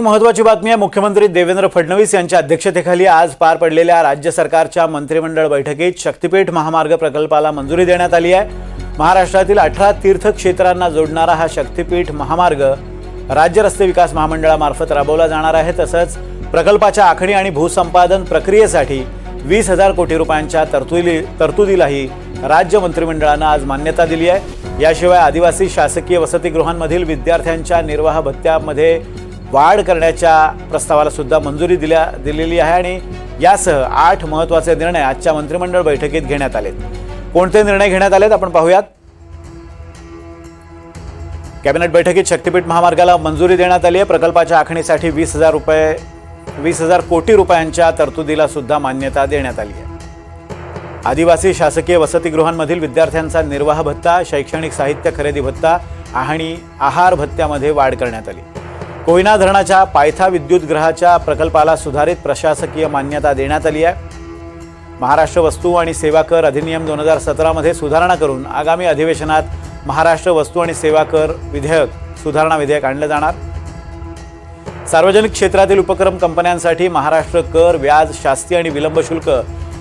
महत्त्वाची बातमी आहे। मुख्यमंत्री देवेंद्र फडणवीस यांच्या अध्यक्षतेखाली आज पार पडलेल्या राज्य सरकारच्या मंत्रिमंडळ बैठकीत शक्तीपीठ महामार्ग प्रकल्पाला मंजुरी देण्यात आली आहे। महाराष्ट्रातील 18 तीर्थक्षेत्रांना जोडणारा हा शक्तीपीठ महामार्ग राज्य रस्ते विकास महामंडळामार्फत राबवला जाणार आहे। तसंच प्रकल्पाच्या आखणी आणि भूसंपादन प्रक्रियेसाठी 20,000 कोटी रुपयांच्या तरतुदीलाही राज्य मंत्रिमंडळाने आज मान्यता दिली आहे। याशिवाय आदिवासी शासकीय वसतिगृहांमधील विद्यार्थ्यांच्या निर्वाह भत्त्यामध्ये वाढ करण्याच्या प्रस्तावाला सुद्धा मंजुरी दिलेली आहे आणि यासह 8 महत्त्वाचे निर्णय आजच्या मंत्रिमंडळ बैठकीत घेण्यात आलेत। कोणते निर्णय घेण्यात आलेत आपण पाहूयात। कॅबिनेट बैठकीत शक्तीपीठ महामार्गाला मंजुरी देण्यात आली आहे। प्रकल्पाच्या आखणीसाठी 20,000 कोटी रुपयांच्या तरतुदीला सुद्धा मान्यता देण्यात आली आहे। आदिवासी शासकीय वसतिगृहांमधील विद्यार्थ्यांचा निर्वाह भत्ता, शैक्षणिक साहित्य खरेदी भत्ता आणि आहार भत्त्यामध्ये वाढ करण्यात आली। कोयना धरणाच्या पायथा विद्युतगृहाच्या प्रकल्पाला सुधारित प्रशासकीय मान्यता देण्यात आली आहे। महाराष्ट्र वस्तू आणि सेवा कर अधिनियम 2017 मध्ये सुधारणा करून आगामी अधिवेशनात महाराष्ट्र वस्तू आणि सेवा कर सुधारणा विधेयक आणले जाणार। सार्वजनिक क्षेत्रातील उपक्रम कंपन्यांसाठी महाराष्ट्र कर, व्याज, शास्ती आणि विलंब शुल्क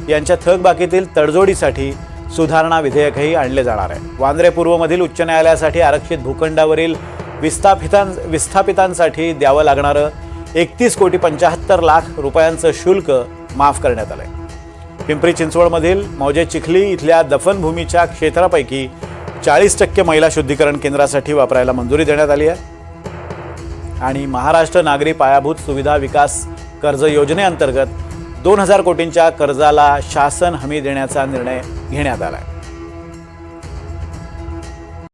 यांच्या थकबाकीतील तडजोडीसाठी सुधारणा विधेयकही आणले जाणार आहे। वांद्रे पूर्वमधील उच्च न्यायालयासाठी आरक्षित भूखंडावरील विस्थापितांसाठी द्यावं लागणारं 31,75,00,000 रुपयांचं शुल्क माफ करण्यात आलंय। पिंपरी चिंचवडमधील मौजे चिखली इथल्या दफनभूमीच्या क्षेत्रापैकी 40% मैला शुद्धीकरण केंद्रासाठी वापरायला मंजुरी देण्यात आली आहे आणि महाराष्ट्र नागरी पायाभूत सुविधा विकास कर्ज योजनेअंतर्गत 2,000 कोटींच्या कर्जाला शासन हमी देण्याचा निर्णय घेण्यात आला आहे।